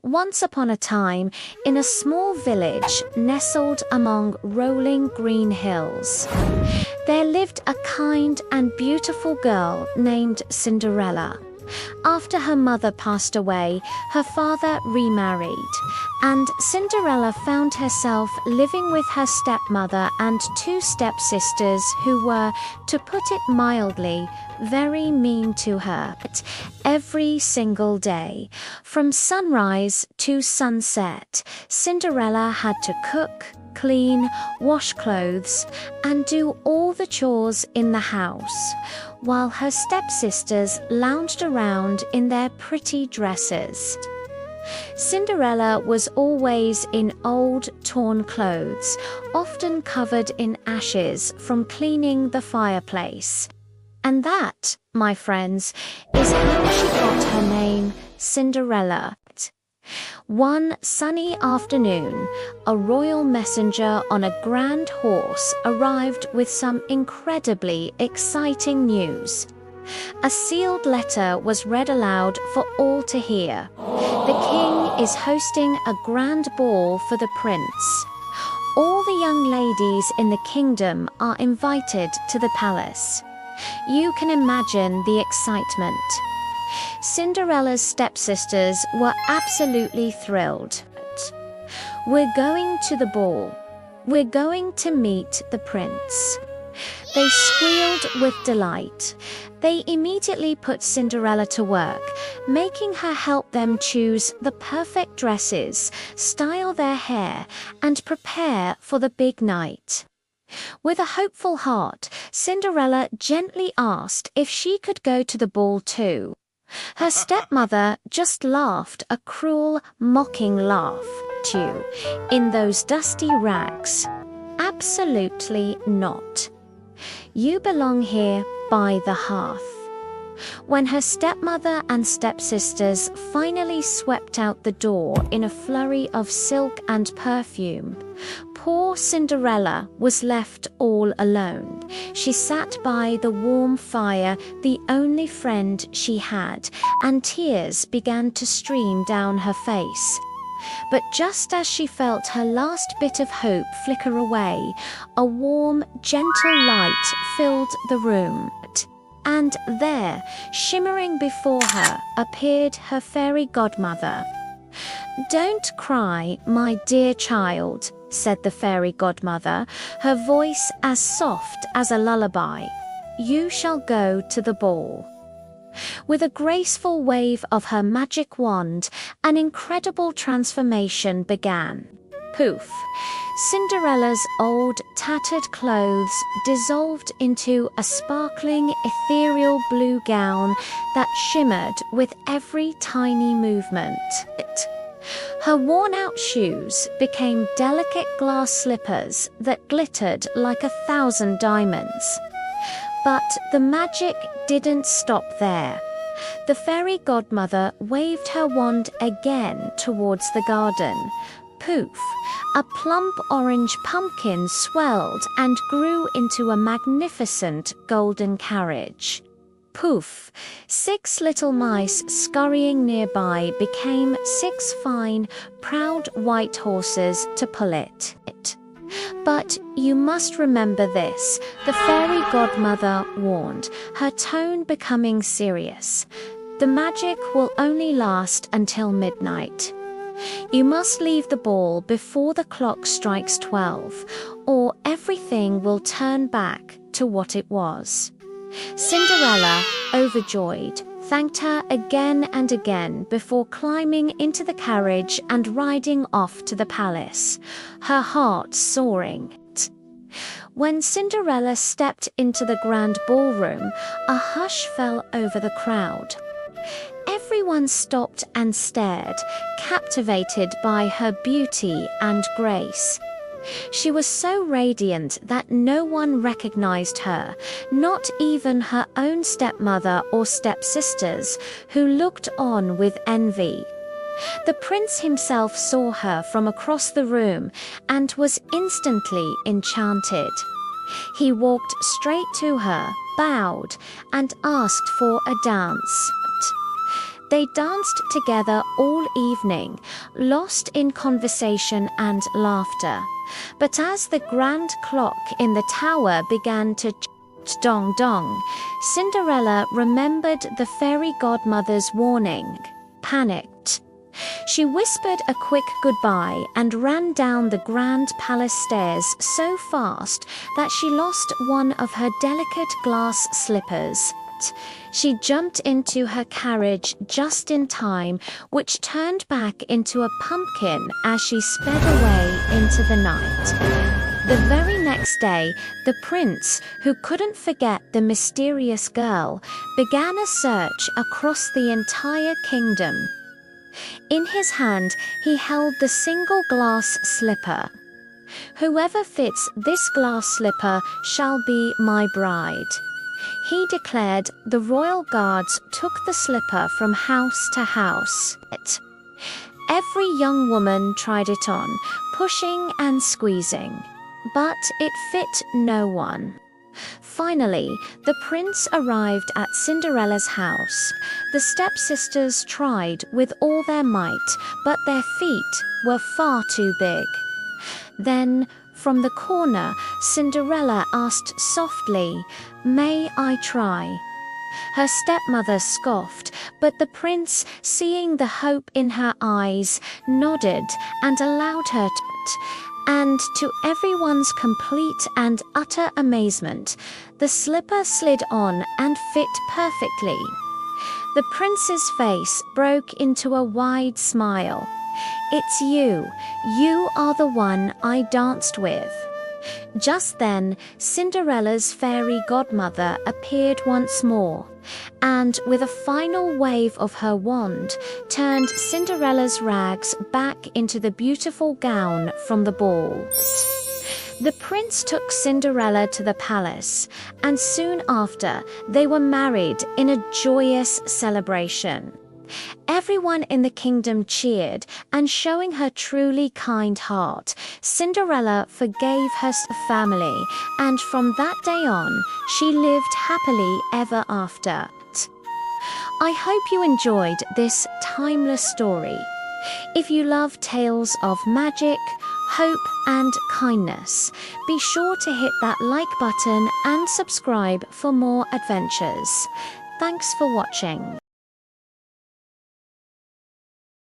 Once upon a time, in a small village nestled among rolling green hills, there lived a kind and beautiful girl named Cinderella. After her mother passed away, her father remarried, and Cinderella found herself living with her stepmother and two stepsisters who were, to put it mildly, very mean to her every single day. From sunrise to sunset, Cinderella had to cook, clean, wash clothes, and do all the chores in the house, while her stepsisters lounged around in their pretty dresses. Cinderella was always in old, torn clothes, often covered in ashes from cleaning the fireplace. And that, my friends, is how she got her name, Cinderella. One sunny afternoon, a royal messenger on a grand horse arrived with some incredibly exciting news. A sealed letter was read aloud for all to hear. The king is hosting a grand ball for the prince. All the young ladies in the kingdom are invited to the palace. You can imagine the excitement. Cinderella's stepsisters were absolutely thrilled. "We're going to the ball. We're going to meet the prince." They squealed with delight. They immediately put Cinderella to work, making her help them choose the perfect dresses, style their hair, and prepare for the big night. With a hopeful heart, Cinderella gently asked if she could go to the ball too. Her stepmother just laughed a cruel, mocking laugh. Too, in those dusty rags. Absolutely not. You belong here by the hearth. When her stepmother and stepsisters finally swept out the door in a flurry of silk and perfume, poor Cinderella was left all alone. She sat by the warm fire, the only friend she had, and tears began to stream down her face. But just as she felt her last bit of hope flicker away, a warm, gentle light filled the room. And there, shimmering before her, appeared her fairy godmother. "Don't cry, my dear child," said the fairy godmother, her voice as soft as a lullaby. "You shall go to the ball." With a graceful wave of her magic wand, an incredible transformation began. Poof! Cinderella's old, tattered clothes dissolved into a sparkling, ethereal blue gown that shimmered with every tiny movement. Her worn-out shoes became delicate glass slippers that glittered like 1,000 diamonds. But the magic didn't stop there. The fairy godmother waved her wand again towards the garden. Poof! A plump orange pumpkin swelled and grew into a magnificent golden carriage. Poof! 6 little mice scurrying nearby became 6 fine, proud white horses to pull it. But you must remember this, the fairy godmother warned, her tone becoming serious. The magic will only last until midnight. You must leave the ball before the clock strikes 12, or everything will turn back to what it was. Cinderella, overjoyed, thanked her again and again before climbing into the carriage and riding off to the palace, her heart soaring. When Cinderella stepped into the grand ballroom, a hush fell over the crowd. Everyone stopped and stared, captivated by her beauty and grace. She was so radiant that no one recognized her, not even her own stepmother or stepsisters, who looked on with envy. The prince himself saw her from across the room and was instantly enchanted. He walked straight to her, bowed, and asked for a dance. They danced together all evening, lost in conversation and laughter. But as the grand clock in the tower began to dong dong, Cinderella remembered the fairy godmother's warning. Panicked. She whispered a quick goodbye and ran down the grand palace stairs so fast that she lost one of her delicate glass slippers. She jumped into her carriage just in time, which turned back into a pumpkin as she sped away into the night. The very next day, the prince, who couldn't forget the mysterious girl, began a search across the entire kingdom. In his hand, he held the single glass slipper. "Whoever fits this glass slipper shall be my bride," he declared. The royal guards took the slipper from house to house. Every young woman tried it on, pushing and squeezing, but it fit no one. Finally, the prince arrived at Cinderella's house. The stepsisters tried with all their might, but their feet were far too big. Then, from the corner, Cinderella asked softly, "May I try?" Her stepmother scoffed, but the prince, seeing the hope in her eyes, nodded and allowed her to. And to everyone's complete and utter amazement, the slipper slid on and fit perfectly. The prince's face broke into a wide smile. "It's you. You are the one I danced with." Just then, Cinderella's fairy godmother appeared once more, and with a final wave of her wand, turned Cinderella's rags back into the beautiful gown from the ball. The prince took Cinderella to the palace, and soon after, they were married in a joyous celebration. Everyone in the kingdom cheered, and showing her truly kind heart, Cinderella forgave her family, and from that day on, she lived happily ever after. I hope you enjoyed this timeless story. If you love tales of magic, hope, and kindness, be sure to hit that like button and subscribe for more adventures. Thanks for watching.